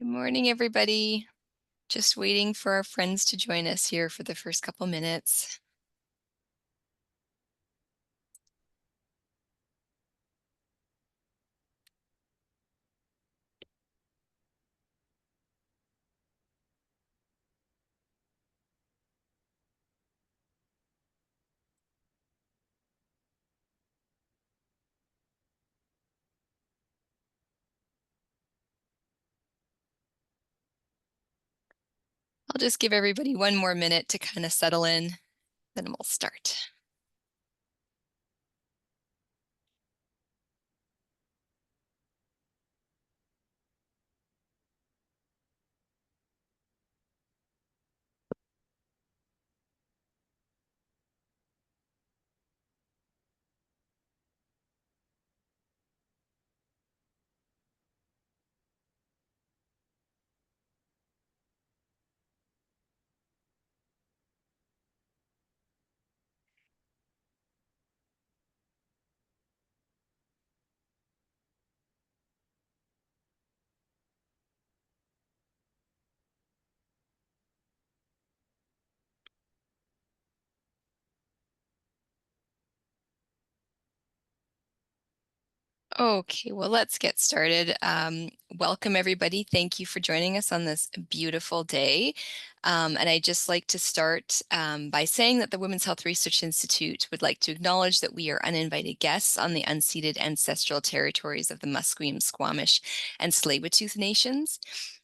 Good morning, everybody. Just waiting for our friends to join us here for the first couple minutes. I'll just give everybody one more minute to kind of settle in, then we'll start. Okay, well, let's get started. Welcome, everybody. Thank you for joining us on this beautiful day. And I'd just like to start by saying that the Women's Health Research Institute would like to acknowledge that we are uninvited guests on the unceded ancestral territories of the Musqueam, Squamish, and Tsleil-Waututh nations,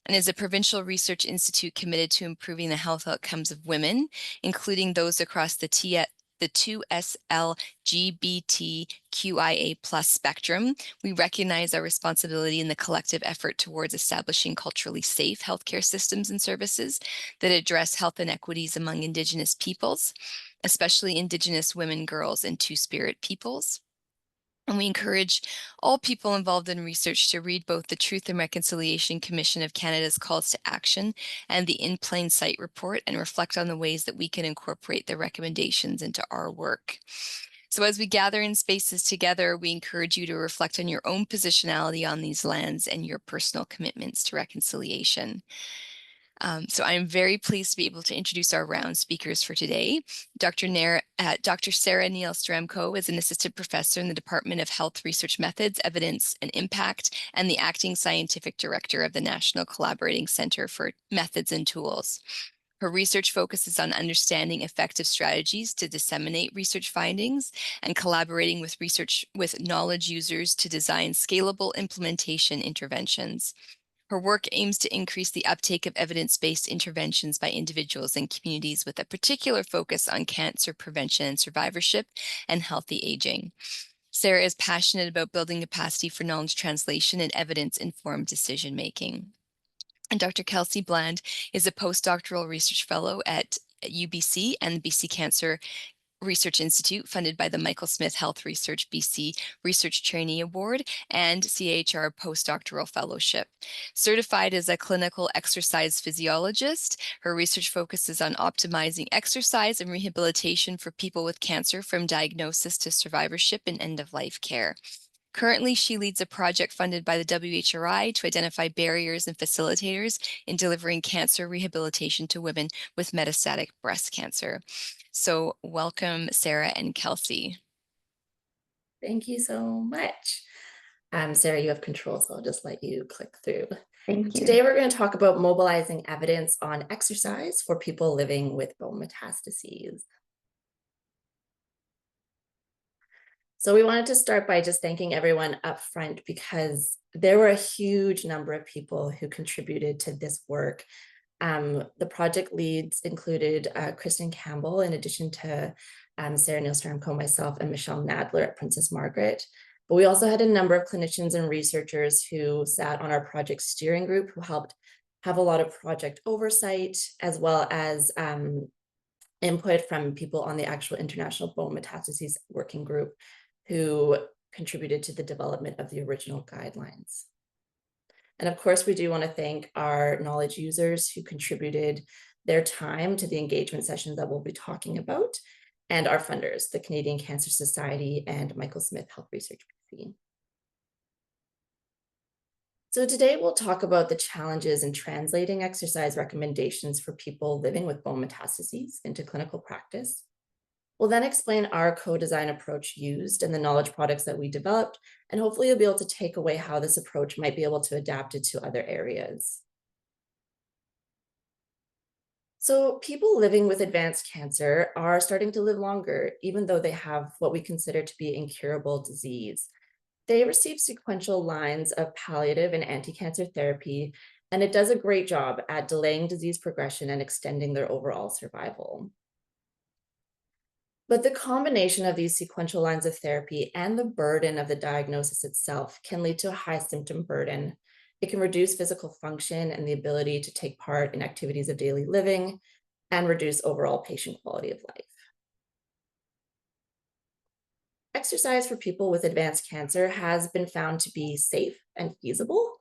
and is a provincial research institute committed to improving the health outcomes of women, including those across the 2SL LGBTQIA+ spectrum. We recognize our responsibility in the collective effort towards establishing culturally safe healthcare systems and services that address health inequities among Indigenous peoples, especially Indigenous women, girls, and Two-Spirit peoples. And we encourage all people involved in research to read both the Truth and Reconciliation Commission of Canada's calls to action and the In Plain Sight report, and reflect on the ways that we can incorporate the recommendations into our work. So as we gather in spaces together, we encourage you to reflect on your own positionality on these lands and your personal commitments to reconciliation. So I'm very pleased to be able to introduce our round speakers for today. Dr. Sarah Neil-Sztramko is an assistant professor in the Department of Health Research Methods, Evidence and Impact, and the acting scientific director of the National Collaborating Center for Methods and Tools. Her research focuses on understanding effective strategies to disseminate research findings and collaborating with knowledge users to design scalable implementation interventions. Her work aims to increase the uptake of evidence-based interventions by individuals and communities with a particular focus on cancer prevention and survivorship and healthy aging. Sarah is passionate about building capacity for knowledge translation and evidence-informed decision-making. And Dr. Kelcey Bland is a postdoctoral research fellow at UBC and the BC Cancer Research Institute, funded by the Michael Smith Health Research BC Research Trainee Award and CHR Postdoctoral Fellowship. Certified as a clinical exercise physiologist, her research focuses on optimizing exercise and rehabilitation for people with cancer from diagnosis to survivorship and end-of-life care. Currently, she leads a project funded by the WHRI to identify barriers and facilitators in delivering cancer rehabilitation to women with metastatic breast cancer. So welcome, Sarah and Kelcey. Thank you so much. Sarah, you have control, so I'll just let you click through. Thank you. Today, we're going to talk about mobilizing evidence on exercise for people living with bone metastases. So we wanted to start by just thanking everyone up front, because there were a huge number of people who contributed to this work. The project leads included Kristen Campbell, in addition to Sarah Neil-Sztramko, myself, and Michelle Nadler at Princess Margaret. But we also had a number of clinicians and researchers who sat on our project steering group, who helped have a lot of project oversight, as well as input from people on the actual International Bone Metastases Working Group, who contributed to the development of the original guidelines. And of course, we do want to thank our knowledge users who contributed their time to the engagement sessions that we'll be talking about, and our funders, the Canadian Cancer Society and Michael Smith Health Research BC. So today we'll talk about the challenges in translating exercise recommendations for people living with bone metastases into clinical practice. We'll then explain our co-design approach used and the knowledge products that we developed, and hopefully you'll be able to take away how this approach might be able to adapt it to other areas. So people living with advanced cancer are starting to live longer, even though they have what we consider to be incurable disease. They receive sequential lines of palliative and anti-cancer therapy, and it does a great job at delaying disease progression and extending their overall survival. But the combination of these sequential lines of therapy and the burden of the diagnosis itself can lead to a high symptom burden. It can reduce physical function and the ability to take part in activities of daily living and reduce overall patient quality of life. Exercise for people with advanced cancer has been found to be safe and feasible,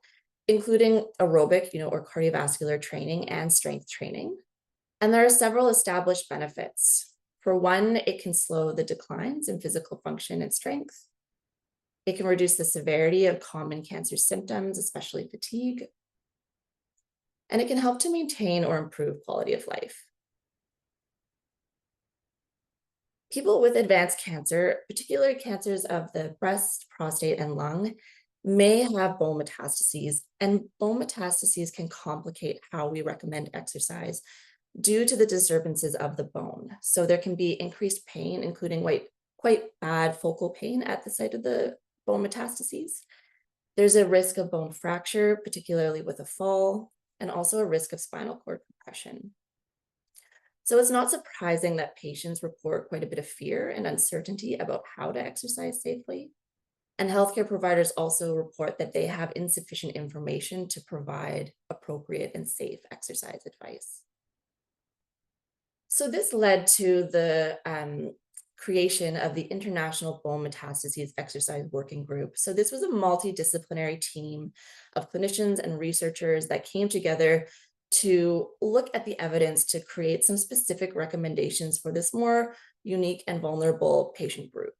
including aerobic, or cardiovascular training and strength training. And there are several established benefits. For one, it can slow the declines in physical function and strength. It can reduce the severity of common cancer symptoms, especially fatigue. And it can help to maintain or improve quality of life. People with advanced cancer, particularly cancers of the breast, prostate, and lung, may have bone metastases, and bone metastases can complicate how we recommend exercise due to the disturbances of the bone. So there can be increased pain, including quite bad focal pain at the site of the bone metastases. There's a risk of bone fracture, particularly with a fall, and also a risk of spinal cord compression. So it's not surprising that patients report quite a bit of fear and uncertainty about how to exercise safely. And healthcare providers also report that they have insufficient information to provide appropriate and safe exercise advice. So this led to the creation of the International Bone Metastases Exercise Working Group. So this was a multidisciplinary team of clinicians and researchers that came together to look at the evidence to create some specific recommendations for this more unique and vulnerable patient group.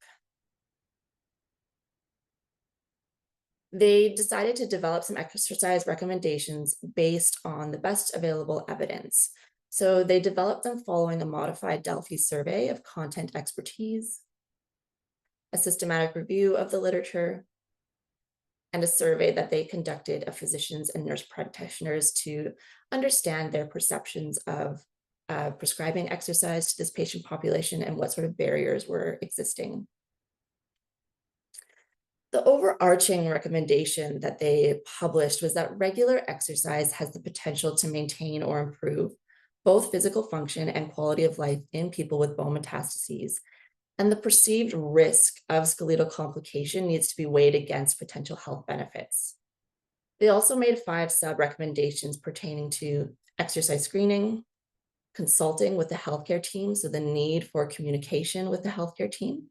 They decided to develop some exercise recommendations based on the best available evidence. So they developed them following a modified Delphi survey of content expertise, a systematic review of the literature, and a survey that they conducted of physicians and nurse practitioners to understand their perceptions of prescribing exercise to this patient population and what sort of barriers were existing. The overarching recommendation that they published was that regular exercise has the potential to maintain or improve both physical function and quality of life in people with bone metastases. And the perceived risk of skeletal complication needs to be weighed against potential health benefits. They also made 5 sub-recommendations pertaining to exercise screening, consulting with the healthcare team, so the need for communication with the healthcare team,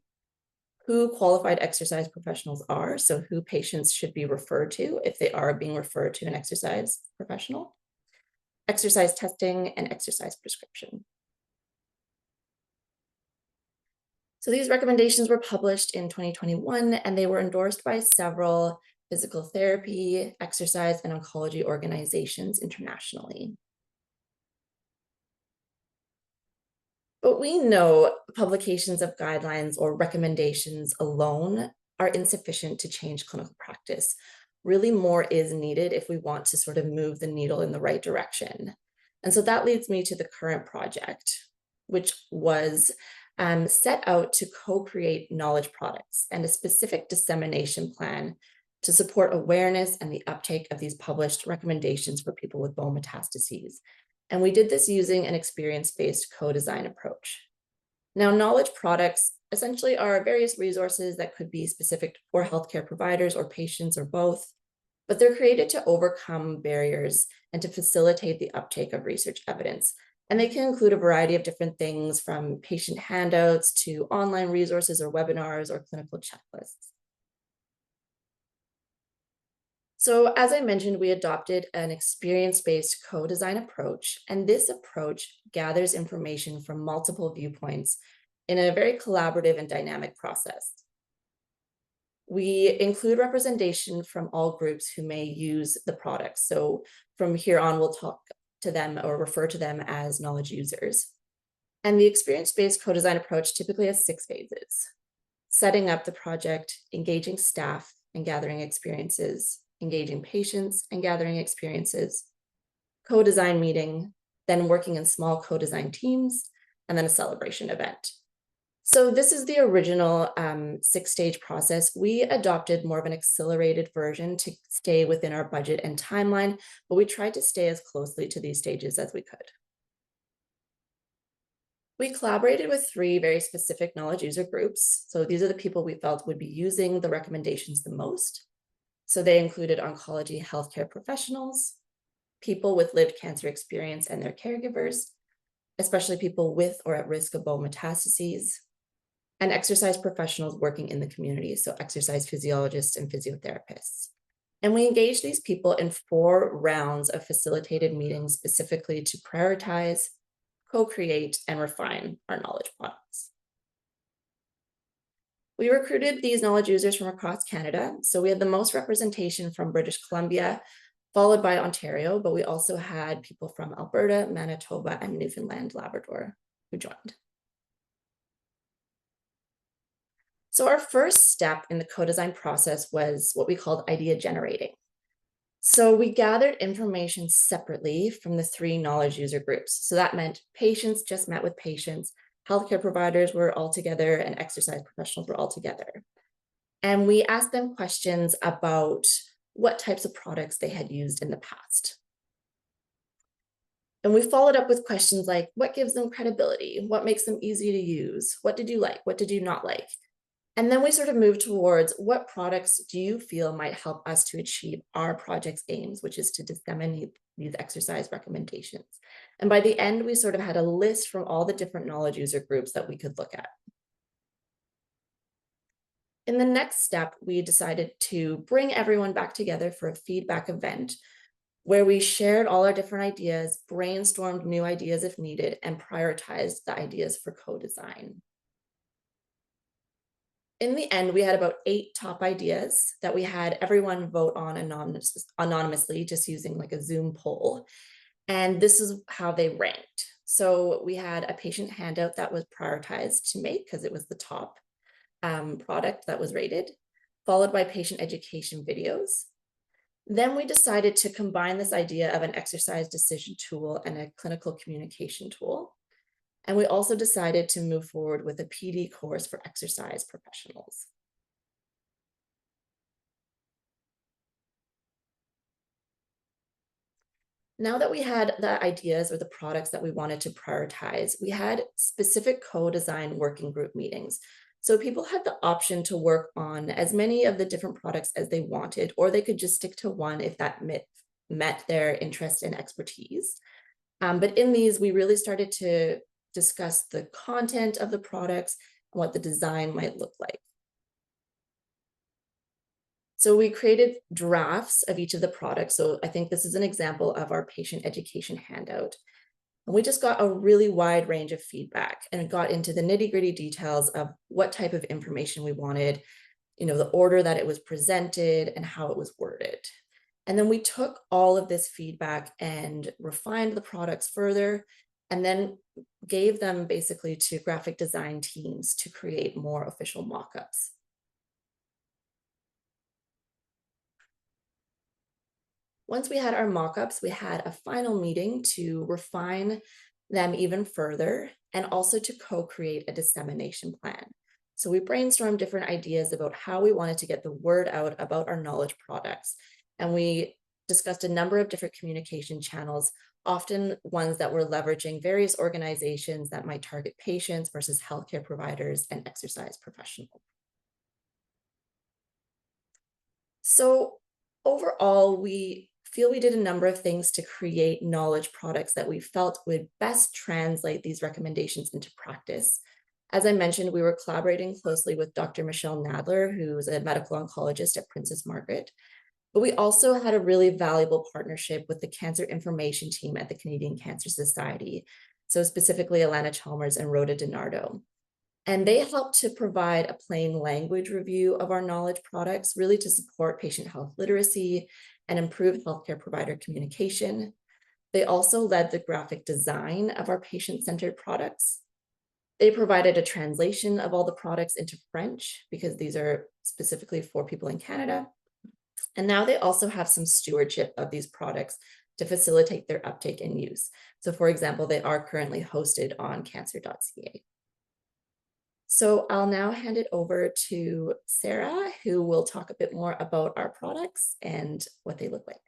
who qualified exercise professionals are, so who patients should be referred to if they are being referred to an exercise professional, exercise testing, and exercise prescription. So these recommendations were published in 2021, and they were endorsed by several physical therapy, exercise, and oncology organizations internationally. But we know publications of guidelines or recommendations alone are insufficient to change clinical practice. Really more is needed if we want to sort of move the needle in the right direction. And so that leads me to the current project, which was set out to co-create knowledge products and a specific dissemination plan to support awareness and the uptake of these published recommendations for people with bone metastases. And we did this using an experience-based co-design approach. Now, knowledge products essentially are various resources that could be specific for healthcare providers or patients or both, but they're created to overcome barriers and to facilitate the uptake of research evidence. And they can include a variety of different things from patient handouts to online resources or webinars or clinical checklists. So as I mentioned, we adopted an experience-based co-design approach, and this approach gathers information from multiple viewpoints in a very collaborative and dynamic process. We include representation from all groups who may use the product. So from here on, we'll talk to them or refer to them as knowledge users. And the experience-based co-design approach typically has 6 phases: setting up the project, engaging staff and gathering experiences, engaging patients and gathering experiences, co-design meeting, then working in small co-design teams, and then a celebration event. So this is the original 6-stage process. We adopted more of an accelerated version to stay within our budget and timeline, but we tried to stay as closely to these stages as we could. We collaborated with 3 very specific knowledge user groups. So these are the people we felt would be using the recommendations the most. So they included oncology healthcare professionals, people with lived cancer experience and their caregivers, especially people with or at risk of bone metastases, and exercise professionals working in the community, so exercise physiologists and physiotherapists. And we engaged these people in 4 rounds of facilitated meetings specifically to prioritize, co-create, and refine our knowledge products. We recruited these knowledge users from across Canada. So we had the most representation from British Columbia, followed by Ontario, but we also had people from Alberta, Manitoba, and Newfoundland, Labrador who joined. So our first step in the co-design process was what we called idea generating. So we gathered information separately from the 3 knowledge user groups. So that meant patients just met with patients, healthcare providers were all together, and exercise professionals were all together. And we asked them questions about what types of products they had used in the past. And we followed up with questions like, what gives them credibility? What makes them easy to use? What did you like? What did you not like? And then we sort of moved towards, what products do you feel might help us to achieve our project's aims, which is to disseminate these exercise recommendations. And by the end, we sort of had a list from all the different knowledge user groups that we could look at. In the next step, we decided to bring everyone back together for a feedback event where we shared all our different ideas, brainstormed new ideas if needed, and prioritized the ideas for co-design. In the end, we had about 8 top ideas that we had everyone vote on anonymously, just using like a Zoom poll. And this is how they ranked. So we had a patient handout that was prioritized to make because it was the top product that was rated, followed by patient education videos. Then we decided to combine this idea of an exercise decision tool and a clinical communication tool. And we also decided to move forward with a PD course for exercise professionals. Now that we had the ideas or the products that we wanted to prioritize, we had specific co-design working group meetings. So people had the option to work on as many of the different products as they wanted, or they could just stick to one if that met their interest and expertise. But in these, we really started to discuss the content of the products and what the design might look like. So we created drafts of each of the products. So I think this is an example of our patient education handout. And we just got a really wide range of feedback and got into the nitty-gritty details of what type of information we wanted, the order that it was presented and how it was worded. And then we took all of this feedback and refined the products further, and then gave them basically to graphic design teams to create more official mock-ups. Once we had our mock-ups, we had a final meeting to refine them even further and also to co-create a dissemination plan. So we brainstormed different ideas about how we wanted to get the word out about our knowledge products. And we discussed a number of different communication channels, often ones that were leveraging various organizations that might target patients versus healthcare providers and exercise professionals. So overall, we feel we did a number of things to create knowledge products that we felt would best translate these recommendations into practice. As I mentioned, we were collaborating closely with Dr. Michelle Nadler, who's a medical oncologist at Princess Margaret. But we also had a really valuable partnership with the cancer information team at the Canadian Cancer Society. So specifically Alana Chalmers and Rhoda DiNardo. And they help to provide a plain language review of our knowledge products, really to support patient health literacy and improve healthcare provider communication. They also led the graphic design of our patient-centered products. They provided a translation of all the products into French because these are specifically for people in Canada. And now they also have some stewardship of these products to facilitate their uptake and use. So for example, they are currently hosted on cancer.ca. So I'll now hand it over to Sarah, who will talk a bit more about our products and what they look like.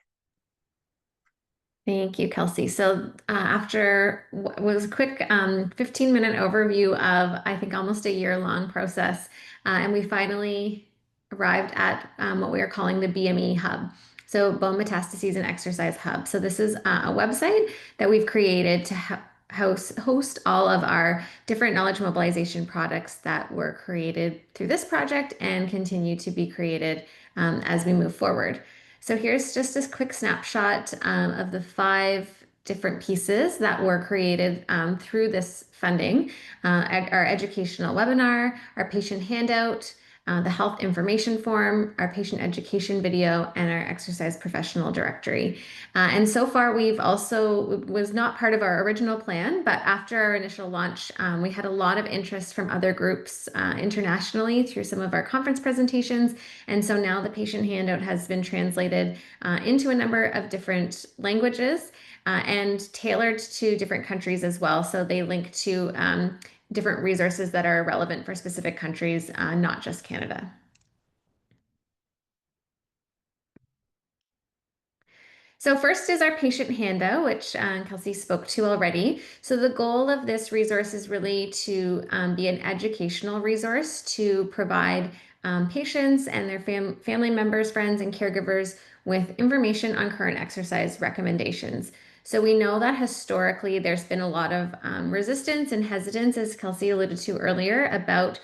Thank you, Kelsey. So after what was a quick 15-minute overview of, I think, almost a year-long process, and we finally arrived at what we are calling the BME Hub. So Bone Metastases and Exercise Hub. So this is a website that we've created to host all of our different knowledge mobilization products that were created through this project and continue to be created as we move forward. So here's just a quick snapshot of the 5 different pieces that were created through this funding. Our educational webinar, our patient handout, the health information form, our patient education video, and our exercise professional directory. And so far, we've also, was not part of our original plan, but after our initial launch, we had a lot of interest from other groups internationally through some of our conference presentations. And so now the patient handout has been translated into a number of different languages and tailored to different countries as well. So they link to different resources that are relevant for specific countries, not just Canada. So first is our patient handout, which Kelsey spoke to already. So the goal of this resource is really to be an educational resource to provide patients and their family members, friends, and caregivers with information on current exercise recommendations. So we know that historically there's been a lot of resistance and hesitance, as Kelsey alluded to earlier, about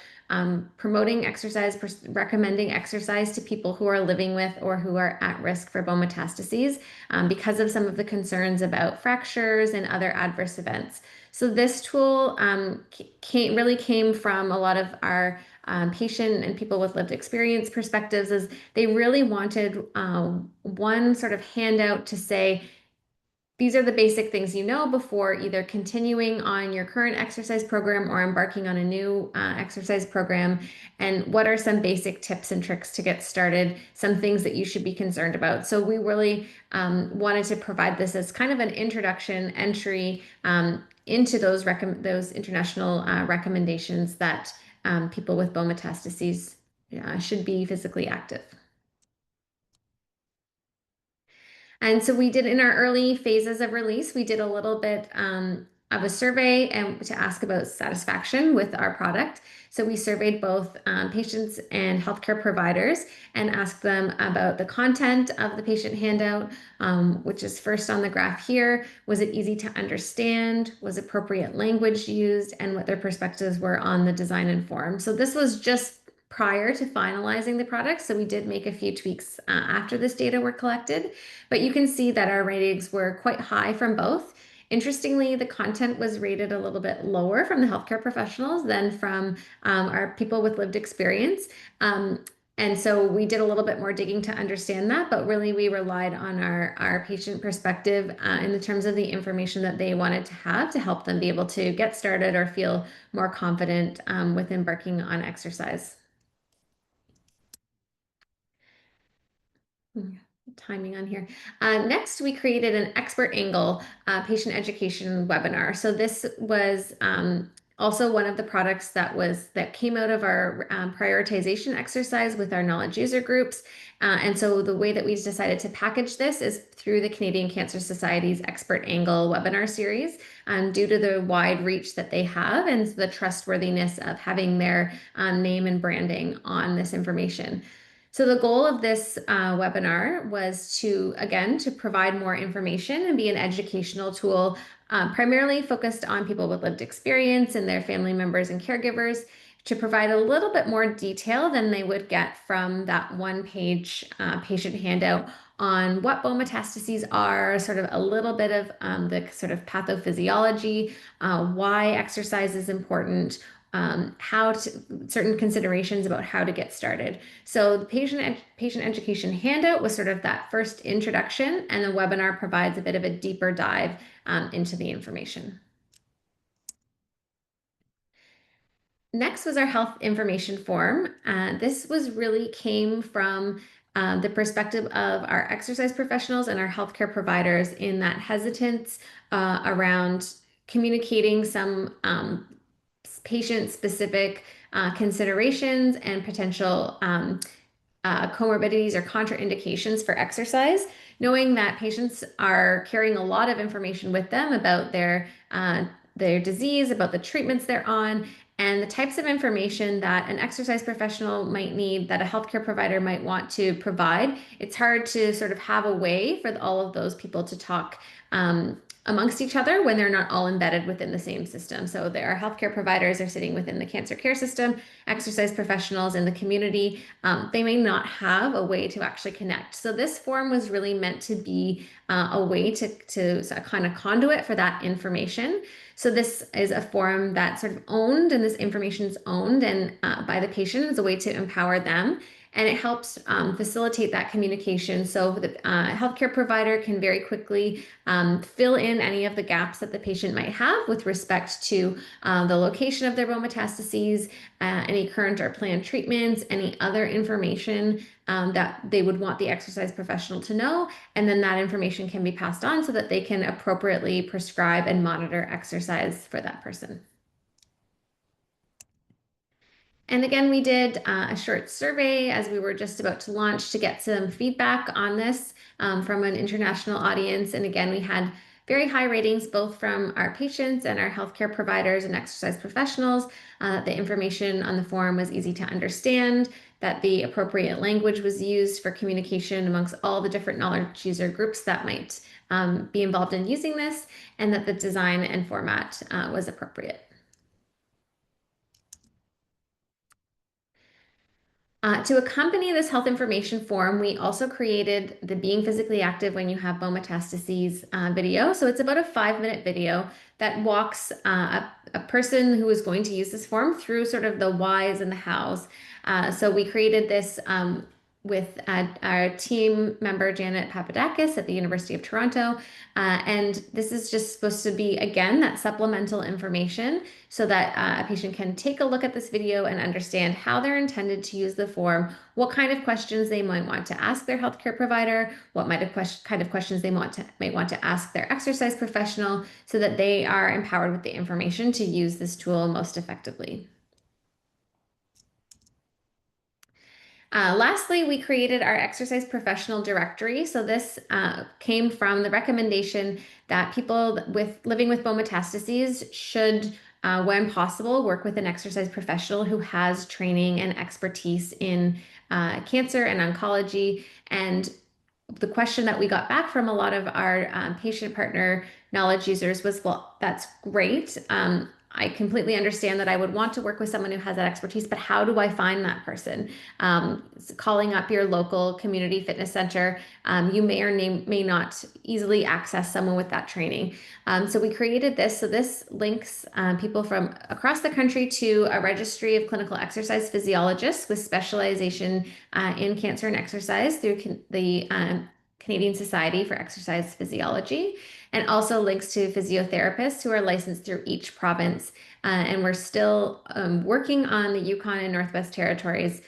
promoting exercise, recommending exercise to people who are living with or who are at risk for bone metastases because of some of the concerns about fractures and other adverse events. So this tool really came from a lot of our patient and people with lived experience perspectives, as they really wanted one sort of handout to say, these are the basic things you know before either continuing on your current exercise program or embarking on a new exercise program. And what are some basic tips and tricks to get started? Some things that you should be concerned about. So we really wanted to provide this as kind of an introduction entry into those international recommendations that people with bone metastases should be physically active. And so we did, in our early phases of release, we did a little bit of a survey and to ask about satisfaction with our product. So we surveyed both patients and healthcare providers and asked them about the content of the patient handout, which is first on the graph here. Was it easy to understand? Was appropriate language used? And what their perspectives were on the design and form. So this was just prior to finalizing the product. So we did make a few tweaks after this data were collected, but you can see that our ratings were quite high from both. Interestingly, the content was rated a little bit lower from the healthcare professionals than from our people with lived experience. And so we did a little bit more digging to understand that, but really we relied on our patient perspective in the terms of the information that they wanted to have to help them be able to get started or feel more confident with embarking on exercise. Timing on here. Next, we created an expert angle patient education webinar. So this was also one of the products that came out of our prioritization exercise with our knowledge user groups. And so the way that we decided to package this is through the Canadian Cancer Society's Expert Angle webinar series, due to the wide reach that they have and the trustworthiness of having their name and branding on this information. So the goal of this webinar was to, again, to provide more information and be an educational tool, primarily focused on people with lived experience and their family members and caregivers, to provide a little bit more detail than they would get from that one-page patient handout on what bone metastases are, sort of a little bit of the sort of pathophysiology, why exercise is important, certain considerations about how to get started. So the patient education handout was sort of that first introduction, and the webinar provides a bit of a deeper dive into the information. Next was our health information form. This was really came from the perspective of our exercise professionals and our healthcare providers in that hesitance around communicating some patient-specific considerations and potential comorbidities or contraindications for exercise, knowing that patients are carrying a lot of information with them about their disease, about the treatments they're on, and the types of information that an exercise professional might need, that a healthcare provider might want to provide. It's hard to sort of have a way for all of those people to talk amongst each other when they're not all embedded within the same system. So our healthcare providers are sitting within the cancer care system, exercise professionals in the community. They may not have a way to actually connect. So this form was really meant to be a way to a kind of conduit for that information. So this is a form that's sort of owned, and this information is owned and by the patient as a way to empower them. And it helps facilitate that communication so the healthcare provider can very quickly fill in any of the gaps that the patient might have with respect to the location of their bone metastases, any current or planned treatments, any other information that they would want the exercise professional to know. And then that information can be passed on so that they can appropriately prescribe and monitor exercise for that person. And again, we did a short survey as we were just about to launch to get some feedback on this from an international audience. And again, we had very high ratings both from our patients and our healthcare providers and exercise professionals. The information on the form was easy to understand, that the appropriate language was used for communication amongst all the different knowledge user groups that might be involved in using this, and that the design and format was appropriate. To accompany this health information form, we also created the Being Physically Active When You Have Bone Metastases video. So it's about a 5-minute video that walks a person who is going to use this form through sort of the whys and the hows. So we created this with our team member, Janet Papadakis at the University of Toronto. And this is just supposed to be, again, that supplemental information so that a patient can take a look at this video and understand how they're intended to use the form, what kind of questions they might want to ask their healthcare provider, what kind of questions they might want to ask their exercise professional, so that they are empowered with the information to use this tool most effectively. Lastly, we created our exercise professional directory. So this came from the recommendation that people living with bone metastases should, when possible, work with an exercise professional who has training and expertise in cancer and oncology. And the question that we got back from a lot of our patient partner knowledge users was, well, that's great. I completely understand that I would want to work with someone who has that expertise, but how do I find that person? Calling up your local community fitness center, you may or may not easily access someone with that training. So we created this. So this links people from across the country to a registry of clinical exercise physiologists with specialization in cancer and exercise through the Canadian Society for Exercise Physiology, and also links to physiotherapists who are licensed through each province. And we're still working on the Yukon and Northwest Territories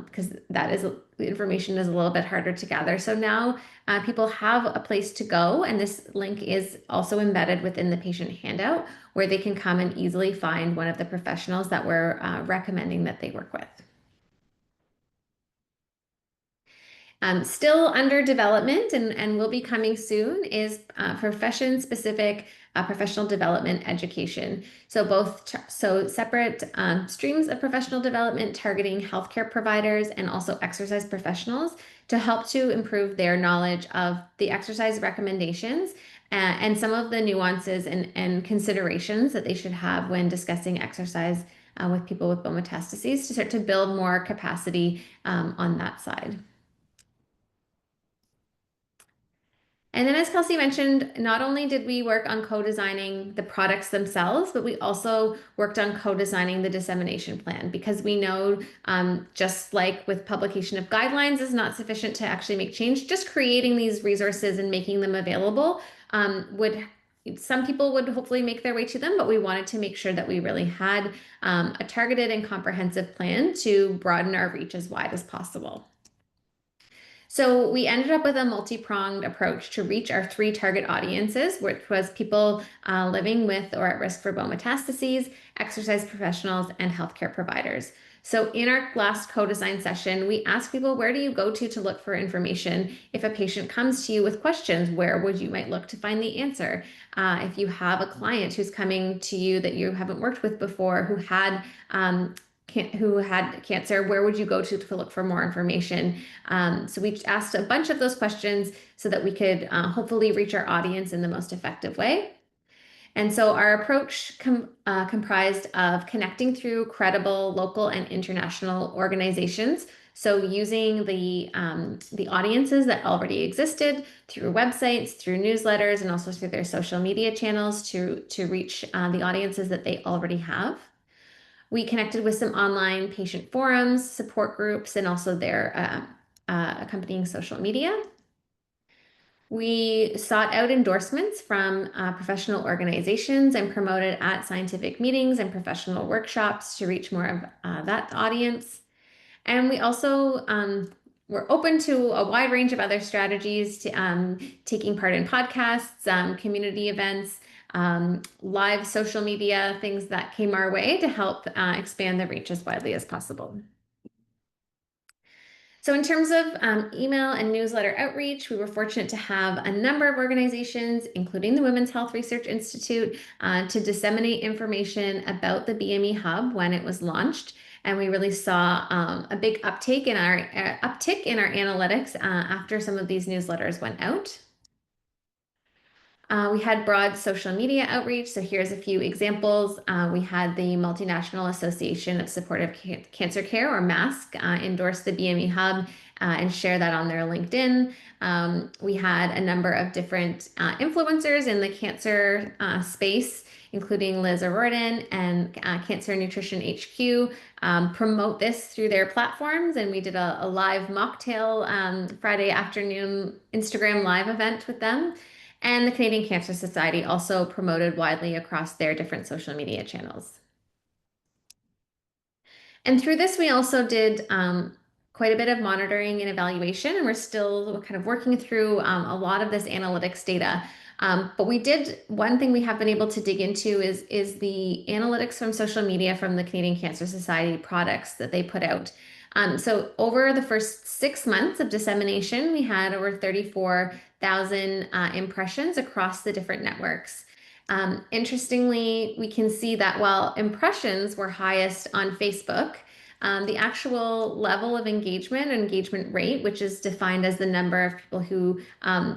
because the information is a little bit harder to gather. So now people have a place to go, and this link is also embedded within the patient handout where they can come and easily find one of the professionals that we're recommending that they work with. Still under development and will be coming soon is profession-specific professional development education. So separate streams of professional development targeting healthcare providers and also exercise professionals to help to improve their knowledge of the exercise recommendations and some of the nuances and considerations that they should have when discussing exercise with people with bone metastases to start to build more capacity on that side. And then, as Kelcey mentioned, not only did we work on co-designing the products themselves, but we also worked on co-designing the dissemination plan because we know, just like with publication of guidelines is not sufficient to actually make change, just creating these resources and making them available would some people would hopefully make their way to them, but we wanted to make sure that we really had a targeted and comprehensive plan to broaden our reach as wide as possible. So we ended up with a multi-pronged approach to reach our three target audiences, which was people living with or at risk for bone metastases, exercise professionals, and healthcare providers. So in our last co-design session, we asked people, where do you go to look for information? If a patient comes to you with questions, where would you might look to find the answer? If you have a client who's coming to you that you haven't worked with before, who had cancer, where would you go to look for more information? So we asked a bunch of those questions so that we could hopefully reach our audience in the most effective way. And so our approach comprised of connecting through credible local and international organizations. So using the audiences that already existed through websites, through newsletters, and also through their social media channels to reach the audiences that they already have. We connected with some online patient forums, support groups, and also their accompanying social media. We sought out endorsements from professional organizations and promoted at scientific meetings and professional workshops to reach more of that audience. And we also were open to a wide range of other strategies to taking part in podcasts, community events, live social media, things that came our way to help expand the reach as widely as possible. So in terms of email and newsletter outreach, we were fortunate to have a number of organizations, including the Women's Health Research Institute, to disseminate information about the BME Hub when it was launched. And we really saw a big uptick in our analytics after some of these newsletters went out. We had broad social media outreach. So here's a few examples. We had the Multinational Association of Supportive Cancer Care, or MASC, endorse the BME Hub and share that on their LinkedIn. We had a number of different influencers in the cancer space, including Liz O'Riordan and Cancer Nutrition HQ, promote this through their platforms. And we did a live mocktail Friday afternoon Instagram live event with them. And the Canadian Cancer Society also promoted widely across their different social media channels. And through this, we also did quite a bit of monitoring and evaluation, and we're still kind of working through a lot of this analytics data. But one thing we have been able to dig into is the analytics from social media from the Canadian Cancer Society products that they put out. So over the first 6 months of dissemination, we had over 34,000 impressions across the different networks. Interestingly, we can see that while impressions were highest on Facebook, the actual level of engagement rate, which is defined as the number of people who,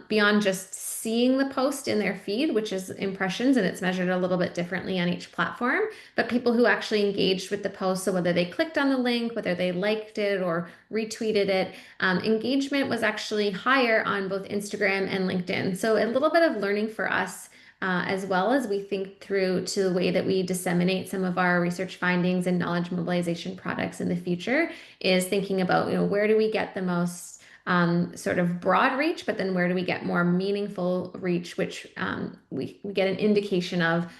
beyond just seeing the post in their feed, which is impressions, and it's measured a little bit differently on each platform, but people who actually engaged with the post, so whether they clicked on the link, whether they liked it or retweeted it, engagement was actually higher on both Instagram and LinkedIn. So a little bit of learning for us as well as we think through to the way that we disseminate some of our research findings and knowledge mobilization products in the future is thinking about, where do we get the most sort of broad reach, but then where do we get more meaningful reach, which we get an indication of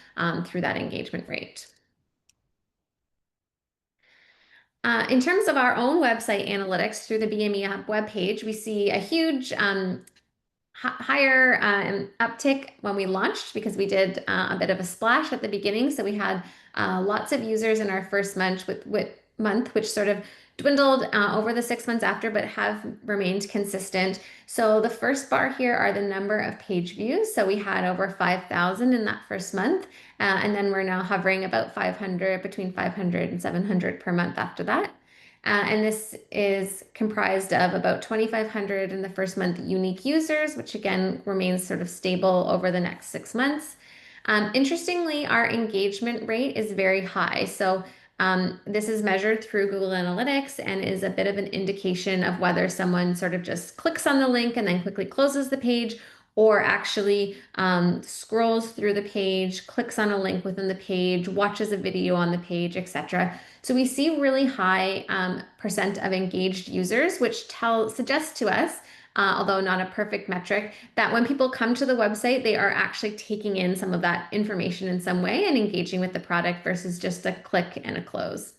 through that engagement rate. In terms of our own website analytics through the BME Hub webpage, we see a huge higher uptick when we launched because we did a bit of a splash at the beginning. So we had lots of users in our first month, which sort of dwindled over the 6 months after, but have remained consistent. So the first bar here are the number of page views. So we had over 5,000 in that first month. And then we're now hovering about 500, between 500 and 700 per month after that. And this is comprised of about 2,500 in the first month unique users, which again remains sort of stable over the next 6 months. Interestingly, our engagement rate is very high. So this is measured through Google Analytics and is a bit of an indication of whether someone sort of just clicks on the link and then quickly closes the page, or actually scrolls through the page, clicks on a link within the page, watches a video on the page, etc. So we see really high percent of engaged users, which suggests to us, although not a perfect metric, that when people come to the website, they are actually taking in some of that information in some way and engaging with the product versus just a click and a close.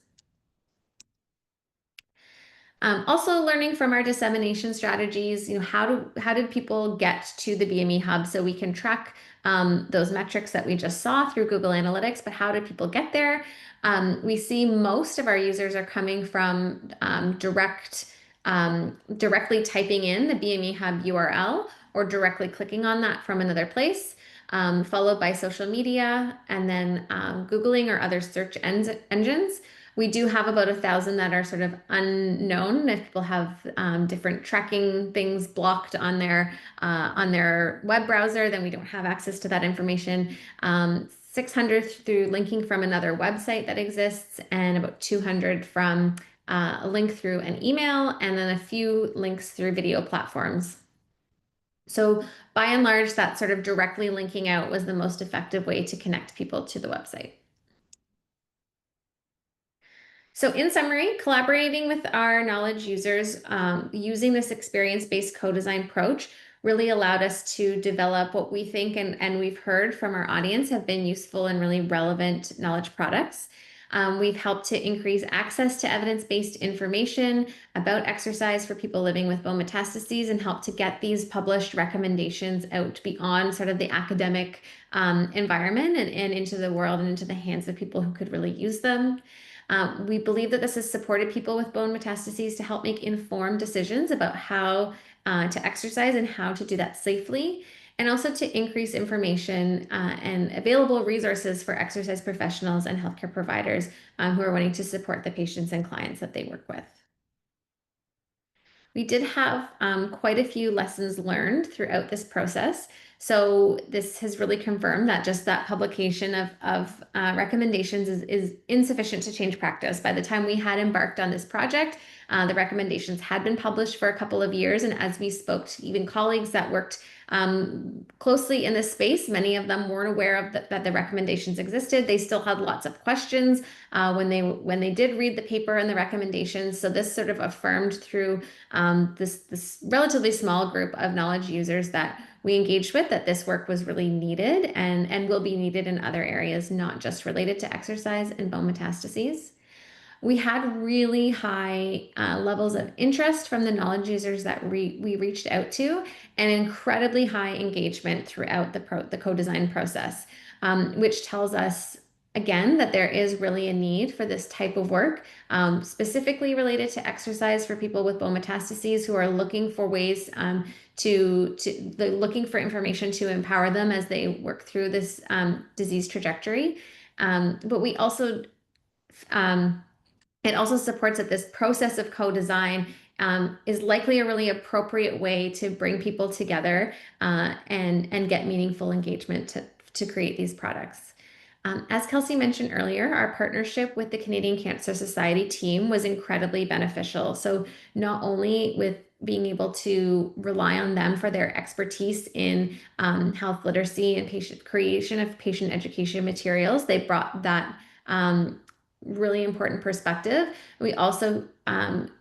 Also learning from our dissemination strategies, how did people get to the BME hub so we can track those metrics that we just saw through Google Analytics, but how did people get there? We see most of our users are coming from directly typing in the BME hub URL or directly clicking on that from another place, followed by social media and then Googling or other search engines. We do have about 1,000 that are sort of unknown. If people have different tracking things blocked on their web browser, then we don't have access to that information. 600 through linking from another website that exists, and about 200 from a link through an email, and then a few links through video platforms. So by and large, that sort of directly linking out was the most effective way to connect people to the website. So in summary, collaborating with our knowledge users, using this experience-based co-design approach really allowed us to develop what we think and we've heard from our audience have been useful and really relevant knowledge products. We've helped to increase access to evidence-based information about exercise for people living with bone metastases and help to get these published recommendations out beyond sort of the academic environment and into the world and into the hands of people who could really use them. We believe that this has supported people with bone metastases to help make informed decisions about how to exercise and how to do that safely, and also to increase information and available resources for exercise professionals and healthcare providers who are wanting to support the patients and clients that they work with. We did have quite a few lessons learned throughout this process. So this has really confirmed that just that publication of recommendations is insufficient to change practice. By the time we had embarked on this project, the recommendations had been published for a couple of years. And as we spoke to even colleagues that worked closely in this space, many of them weren't aware of that the recommendations existed. They still had lots of questions when they did read the paper and the recommendations. So this sort of affirmed through this relatively small group of knowledge users that we engaged with that this work was really needed and will be needed in other areas, not just related to exercise and bone metastases. We had really high levels of interest from the knowledge users that we reached out to, and incredibly high engagement throughout the co-design process, which tells us again that there is really a need for this type of work, specifically related to exercise for people with bone metastases who are looking for ways they're looking for information to empower them as they work through this disease trajectory. But we also it also supports that this process of co-design is likely a really appropriate way to bring people together and get meaningful engagement to create these products. As Kelcey mentioned earlier, our partnership with the Canadian Cancer Society team was incredibly beneficial. So not only with being able to rely on them for their expertise in health literacy and creation of patient education materials, they brought that really important perspective. We also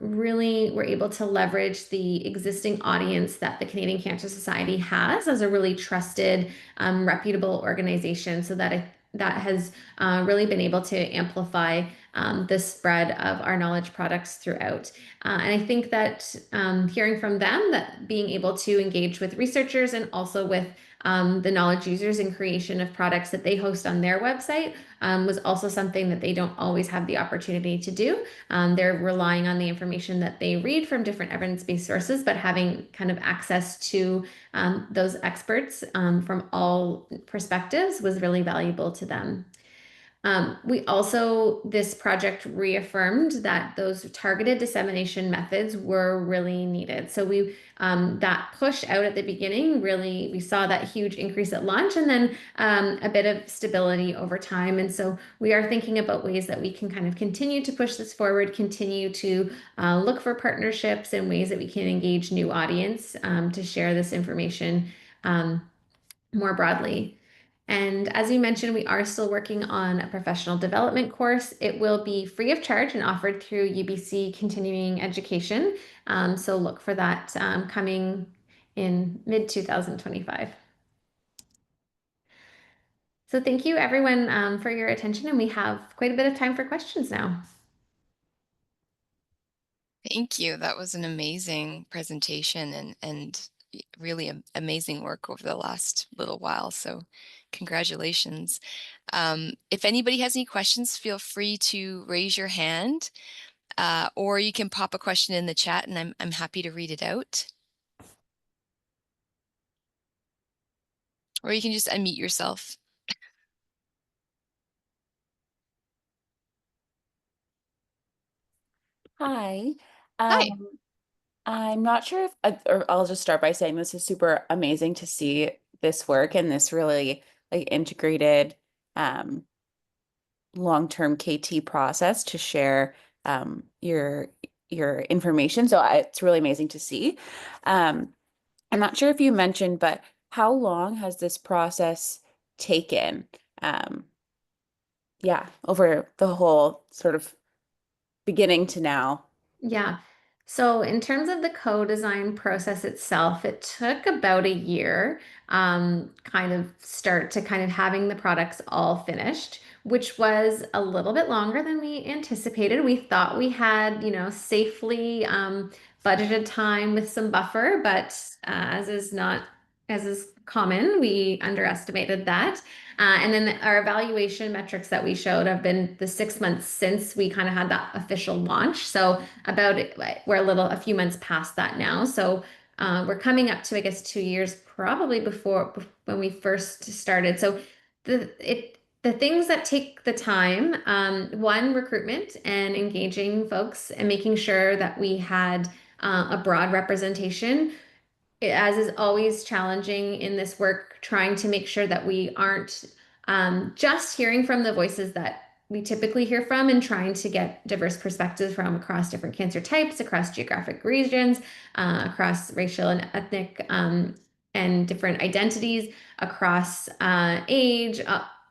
really were able to leverage the existing audience that the Canadian Cancer Society has as a really trusted, reputable organization, so that has really been able to amplify the spread of our knowledge products throughout. And I think that hearing from them, that being able to engage with researchers and also with the knowledge users in creation of products that they host on their website was also something that they don't always have the opportunity to do. They're relying on the information that they read from different evidence-based sources, but having kind of access to those experts from all perspectives was really valuable to them. This project reaffirmed that those targeted dissemination methods were really needed. So that push out at the beginning, really, we saw that huge increase at launch and then a bit of stability over time. And so we are thinking about ways that we can kind of continue to push this forward, continue to look for partnerships and ways that we can engage new audience to share this information more broadly. And as you mentioned, we are still working on a professional development course. It will be free of charge and offered through UBC Continuing Education. So look for that coming in mid 2025. So thank you everyone for your attention, and we have quite a bit of time for questions now. Thank you. That was an amazing presentation and really amazing work over the last little while. So congratulations. If anybody has any questions, feel free to raise your hand, or you can pop a question in the chat and I'm happy to read it out. Or you can just unmute yourself. Hi. Hi. I'm not sure if, or I'll just start by saying this is super amazing to see this work and this really like integrated um, long-term KT process to share your information. So it's really amazing to see. Um, I'm not sure if you mentioned, but how long has this process taken? Um, yeah, over the whole sort of beginning to now. Yeah. So in terms of the co-design process itself, it took about a year, kind of start to kind of having the products all finished, which was a little bit longer than we anticipated. We thought we had, safely budgeted time with some buffer, but as is common, we underestimated that. And then our evaluation metrics that we showed have been the 6 months since we kind of had that official launch. So we're a few months past that now. So we're coming up to, I guess, 2 years probably before when we first started. So the things that take the time, one, recruitment and engaging folks and making sure that we had a broad representation, as is always challenging in this work, trying to make sure that we aren't just hearing from the voices that we typically hear from and trying to get diverse perspectives from across different cancer types, across geographic regions, across racial and ethnic and different identities, across age,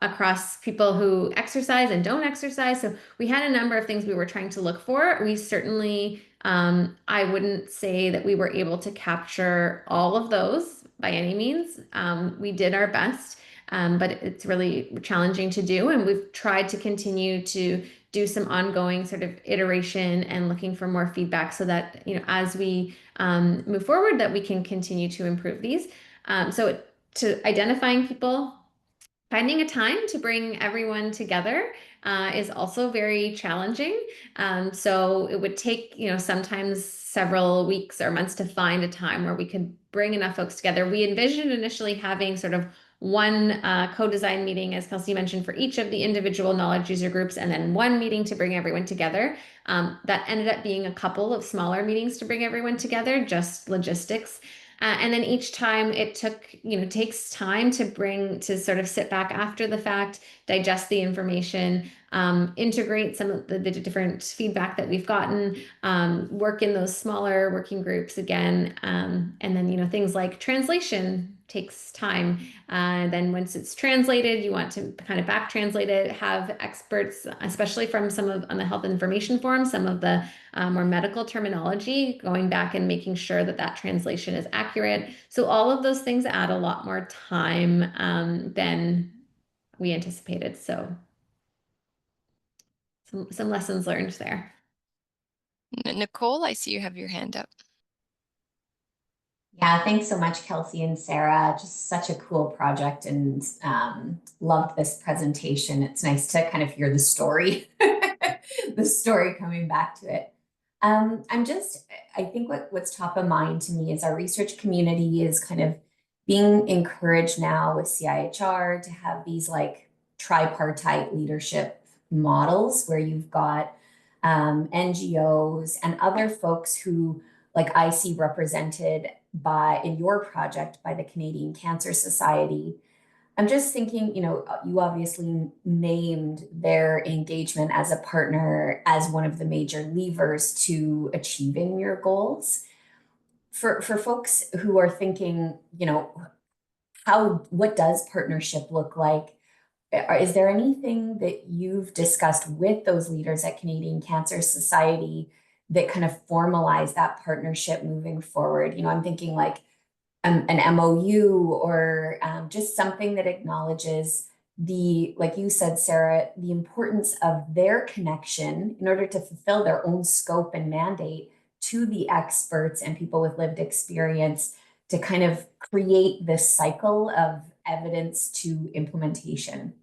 across people who exercise and don't exercise. So we had a number of things we were trying to look for. We certainly I wouldn't say that we were able to capture all of those by any means. We did our best, but it's really challenging to do. And we've tried to continue to do some ongoing sort of iteration and looking for more feedback so that, as we move forward, that we can continue to improve these. So to identifying people, finding a time to bring everyone together is also very challenging. So it would take, sometimes several weeks or months to find a time where we could bring enough folks together. We envisioned initially having sort of one co-design meeting, as Kelcey mentioned, for each of the individual knowledge user groups, and then one meeting to bring everyone together. That ended up being a couple of smaller meetings to bring everyone together, just logistics. And then each time it takes time to sort of sit back after the fact, digest the information, integrate some of the different feedback that we've gotten, work in those smaller working groups again. And then, things like translation takes time. Then once it's translated, you want to kind of back translate it, have experts, especially from on the health information forum, some of the more medical terminology, going back and making sure that that translation is accurate. So all of those things add a lot more time than we anticipated. So some lessons learned there. Nicole, I see you have your hand up. Yeah, thanks so much, Kelcey and Sarah. Just such a cool project, and loved this presentation. It's nice to kind of hear the story, the story coming back to it. I think what's top of mind to me is our research community is kind of being encouraged now with CIHR to have these like tripartite leadership models where you've got NGOs and other folks who, like I see represented in your project by the Canadian Cancer Society. I'm just thinking, you obviously named their engagement as a partner as one of the major levers to achieving your goals. For folks who are thinking, what does partnership look like? Is there anything that you've discussed with those leaders at Canadian Cancer Society that kind of formalize that partnership moving forward? You know, I'm thinking like an MOU or just something that acknowledges the, like you said, Sarah, the importance of their connection in order to fulfill their own scope and mandate to the experts and people with lived experience to kind of create this cycle of evidence to implementation.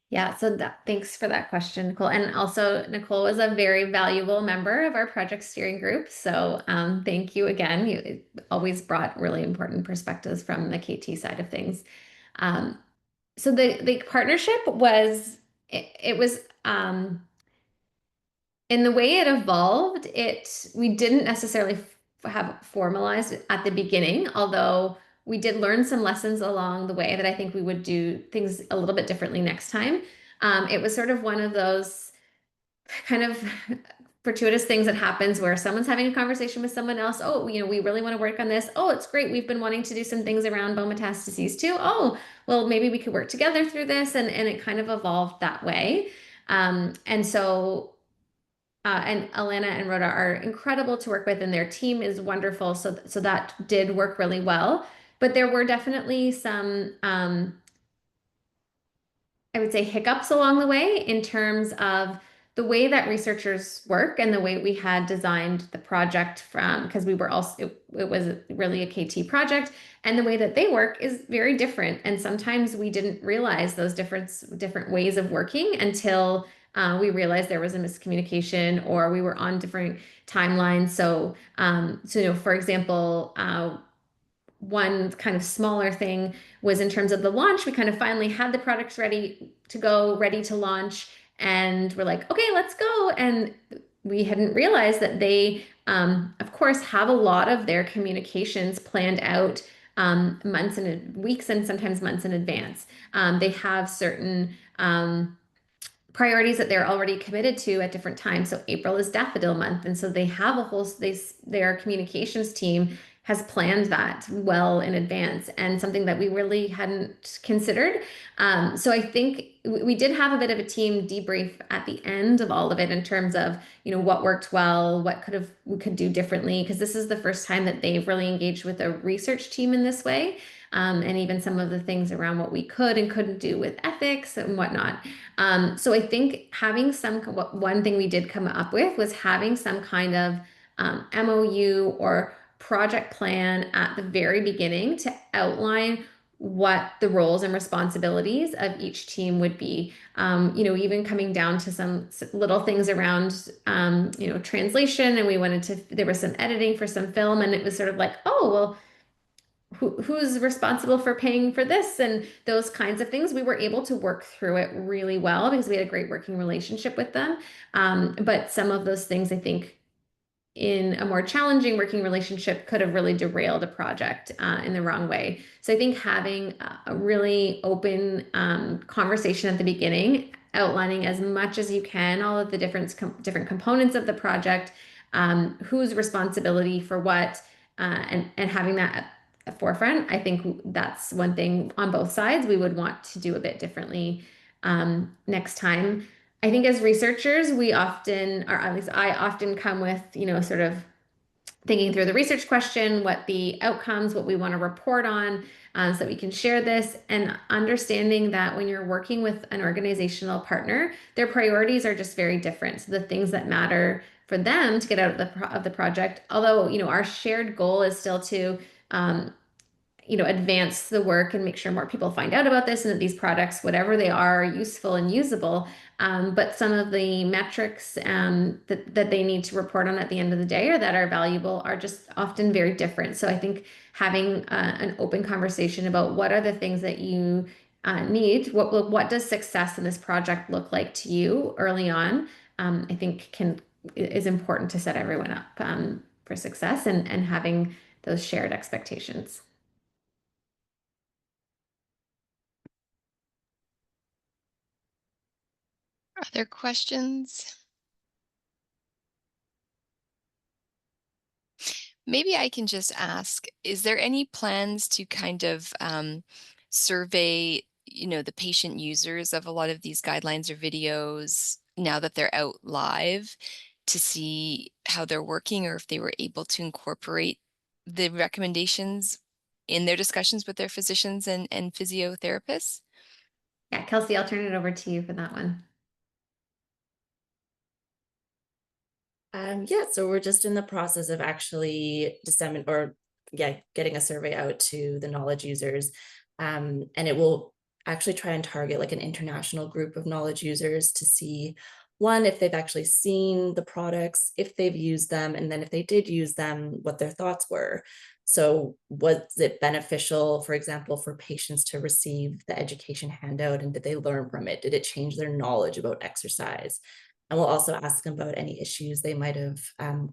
Yeah, so thanks for that question, Nicole. And also, Nicole was a very valuable member of our project steering group. So thank you again. You always brought really important perspectives from the KT side of things. So the partnership was, it was, in the way it evolved, we didn't necessarily have formalized at the beginning, although we did learn some lessons along the way that I think we would do things a little bit differently next time. It was sort of one of those kind of fortuitous things that happens where someone's having a conversation with someone else. Oh, you know, we really want to work on this. Oh, it's great. We've been wanting to do some things around bone metastases too. Oh, well, maybe we could work together through this. And it kind of evolved that way. And so and Alana and Rhoda are incredible to work with, and their team is wonderful. So that did work really well. But there were definitely some, I would say, hiccups along the way in terms of the way that researchers work and the way we had designed the project from, because we were also, it was really a KT project, and the way that they work is very different. And sometimes we didn't realize those different ways of working until we realized there was a miscommunication or we were on different timelines. So you know, for example, one kind of smaller thing was in terms of the launch. We kind of finally had the products ready to go, ready to launch, and we're like, okay, let's go. And we hadn't realized that they, of course, have a lot of their communications planned out months and weeks and sometimes months in advance. They have certain priorities that they're already committed to at different times. So April is daffodil month, and so they have a whole their communications team has planned that well in advance, and something that we really hadn't considered. So I think we did have a bit of a team debrief at the end of all of it in terms of, you know, what worked well, what we could do differently, because this is the first time that they've really engaged with a research team in this way. And even some of the things around what we could and couldn't do with ethics and whatnot. So I think having one thing we did come up with was having some kind of MOU or project plan at the very beginning to outline what the roles and responsibilities of each team would be. You know, even coming down to some little things around, you know, translation, and there was some editing for some film, and it was sort of like, oh, well, who's responsible for paying for this and those kinds of things. We were able to work through it really well because we had a great working relationship with them. But some of those things, I think, in a more challenging working relationship could have really derailed a project in the wrong way. So I think having a really open conversation at the beginning, outlining as much as you can all of the different components of the project, whose responsibility for what, and having that at the forefront, I think that's one thing on both sides we would want to do a bit differently next time. I think as researchers, we often, or at least I often come with, you know, sort of thinking through the research question, what the outcomes, what we want to report on, so that we can share this, and understanding that when you're working with an organizational partner, their priorities are just very different. So the things that matter for them to get out of the project, although, you know, our shared goal is still to you know, advance the work and make sure more people find out about this and that these products, whatever they are useful and usable. But some of the metrics that they need to report on at the end of the day or that are valuable are just often very different. So I think having an open conversation about what are the things that you need, what does success in this project look like to you early on, I think is important to set everyone up for success and having those shared expectations. Other questions? Maybe I can just ask, is there any plans to kind of survey, the patient users of a lot of these guidelines or videos now that they're out live to see how they're working or if they were able to incorporate the recommendations in their discussions with their physicians and physiotherapists? Yeah, Kelsey, I'll turn it over to you for that one. Yeah, so we're just in the process of actually getting a survey out to the knowledge users. And it will actually try and target like an international group of knowledge users to see, one, if they've actually seen the products, if they've used them, and then if they did use them, what their thoughts were. So was it beneficial, for example, for patients to receive the education handout, and did they learn from it? Did it change their knowledge about exercise? And we'll also ask them about any issues they might have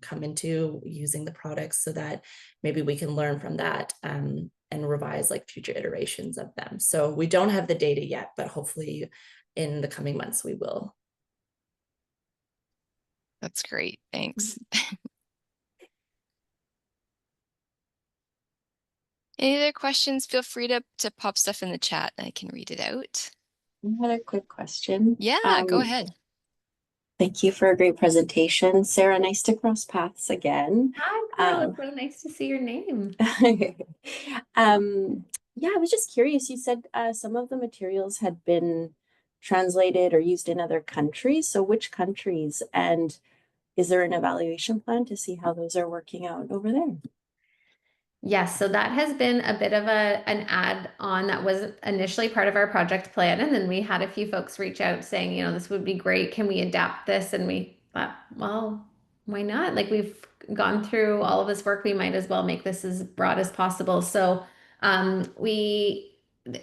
come into using the products so that maybe we can learn from that and revise like future iterations of them. So we don't have the data yet, but hopefully in the coming months we will. That's great. Thanks. Any other questions? Feel free to pop stuff in the chat and I can read it out. Another quick question. Yeah, go ahead. Thank you for a great presentation. Sarah, nice to cross paths again. Hi, Carla. It's so nice to see your name. Yeah, I was just curious. You said some of the materials had been translated or used in other countries. So which countries? And is there an evaluation plan to see how those are working out over there? Yes, so that has been a bit of an add-on that was initially part of our project plan, and then we had a few folks reach out saying, this would be great. Can we adapt this? And we thought, well, why not? Like we've gone through all of this work, we might as well make this as broad as possible. So a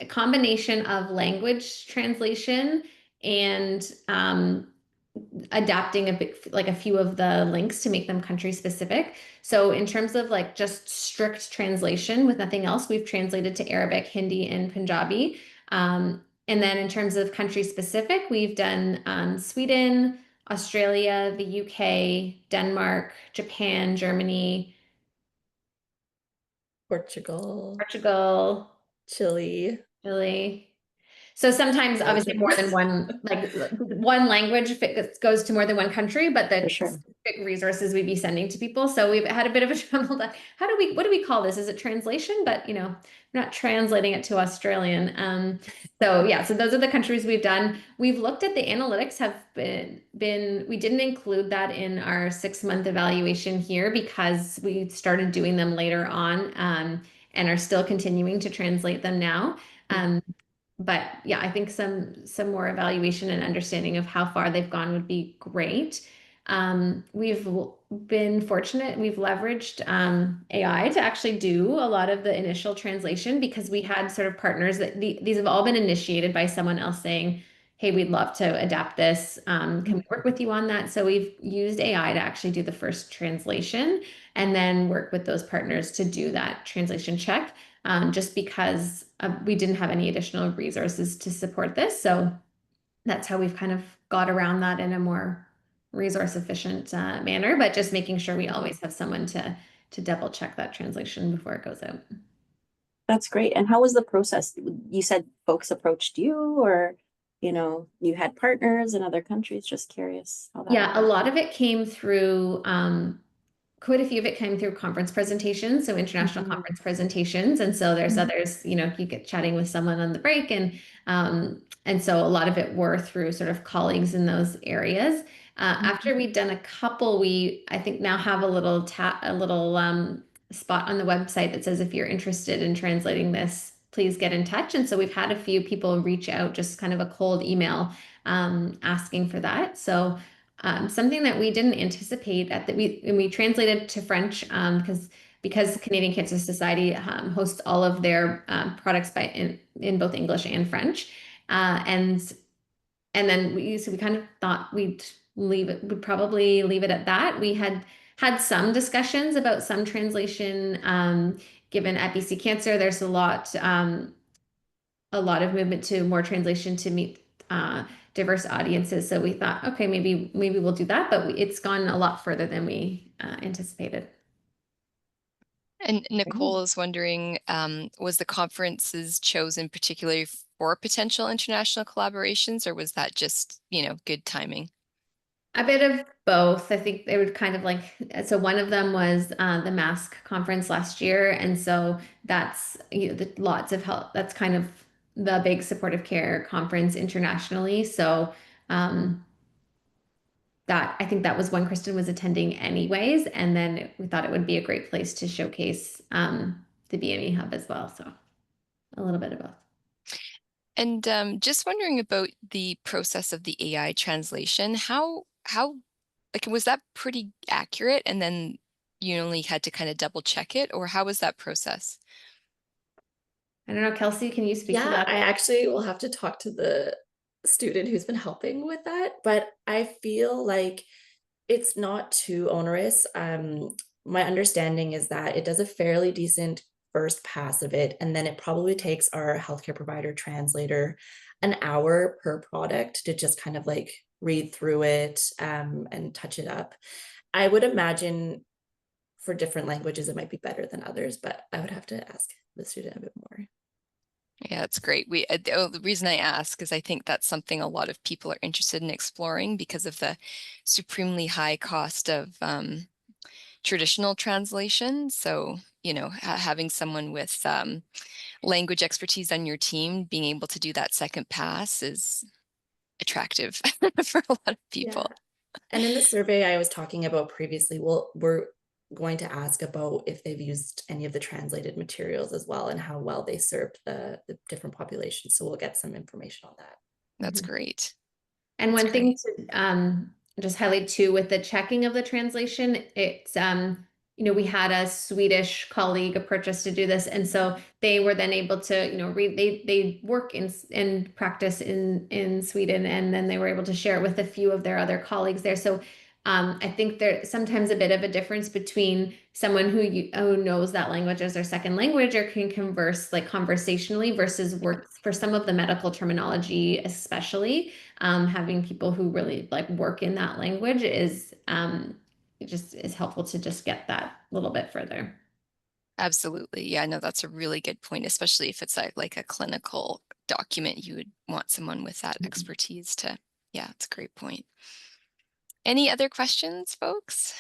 combination of language translation and adapting a bit like a few of the links to make them country specific. So in terms of like just strict translation with nothing else, we've translated to Arabic, Hindi, and Punjabi. And then in terms of country specific, we've done Sweden, Australia, the UK, Denmark, Japan, Germany, Portugal, Portugal, Chile, Chile. So sometimes obviously more than one, like one language if it goes to more than one country, but the For sure. specific resources we'd be sending to people. So we've had a bit of a trouble that what do we call this? Is it translation? But we're not translating it to Australian. So yeah, so those are the countries we've done. We've looked at the analytics have been we didn't include that in our 6-month evaluation here because we started doing them later on and are still continuing to translate them now. But yeah, I think some more evaluation and understanding of how far they've gone would be great. We've been fortunate. We've leveraged AI to actually do a lot of the initial translation because we had sort of partners that these have all been initiated by someone else saying, hey, we'd love to adapt this. Can we work with you on that? So we've used AI to actually do the first translation and then work with those partners to do that translation check just because we didn't have any additional resources to support this. So that's how we've kind of got around that in a more resource efficient manner, but just making sure we always have someone to double check that translation before it goes out. That's great. And how was the process? You said folks approached you or, you had partners in other countries. Just curious how that Yeah, a went. lot of it came through quite a few of it came through conference presentations, so international conference presentations. And so there's others, you get chatting with someone on the break and so a lot of it were through sort of colleagues in those areas. After we'd done a couple, I think now have a little spot on the website that says if you're interested in translating this, please get in touch. And so we've had a few people reach out, just kind of a cold email asking for that. So something that we didn't anticipate we translated to French because Canadian Cancer Society hosts all of their products in both English and French, and then we kind of thought we'd probably leave it at that. We had some discussions about some translation given at BC Cancer. There's a lot of movement to more translation to meet diverse audiences. So we thought, okay, maybe we'll do that, but it's gone a lot further than we anticipated. And Nicole is wondering, was the conferences chosen particularly for potential international collaborations, or was that just, good timing? A bit of both. I think they would kind of like, so one of them was the mask conference last year. And so that's lots of help. That's kind of the big supportive care conference internationally. So that I think that was one Kristen was attending anyways. And then we thought it would be a great place to showcase the BME hub as well. So a little bit of both. And just wondering about the process of the AI translation. How like was that pretty accurate? And then you only had to kind of double check it, or how was that process? I don't know, Kelsey, can you speak to Yeah, that? I actually will have to talk to the student who's been helping with that, but I feel like it's not too onerous. My understanding is that it does a fairly decent first pass of it, and then it probably takes our healthcare provider translator an hour per product to just kind of like read through it and touch it up. I would imagine for different languages it might be better than others, but I would have to ask the student a bit more. Yeah, it's great. The reason I ask is I think that's something a lot of people are interested in exploring because of the supremely high cost of traditional translation. So, having someone with language expertise on your team being able to do that second pass is attractive for a lot of people. Yeah. And in the survey I was talking about previously, we're going to ask about if they've used any of the translated materials as well and how well they served the different populations. So we'll get some information on that. That's great. And That's one thing to just highlight too with the checking of the translation, it's we had a Swedish colleague approach us to do this, and so they were then able to read. They work in practice in Sweden, and then they were able to share it with a few of their other colleagues there. So I think there's sometimes a bit of a difference between someone who knows that language as their second language or can converse like conversationally versus work for some of the medical terminology, especially having people who really like work in that language is it just is helpful to just get that little bit further. Absolutely. Yeah, no, that's a really good point, especially if it's like a clinical document, you would want someone with that expertise to, yeah, it's a great point. Any other questions, folks?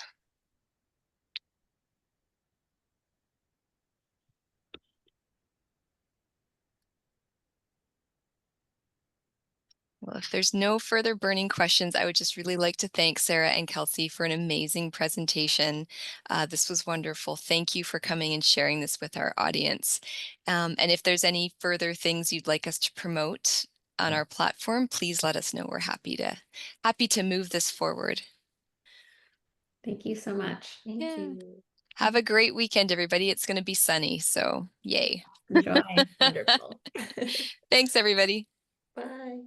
Well, if there's no further burning questions, I would just really like to thank Sarah and Kelcey for an amazing presentation. This was wonderful. Thank you for coming and sharing this with our audience. And if there's any further things you'd like us to promote on our platform, please let us know. We're happy to move this forward. Thank you so much. Thank you. Have a great weekend, everybody. It's going to be sunny, so yay. Enjoy. Wonderful. Thanks, everybody. Bye.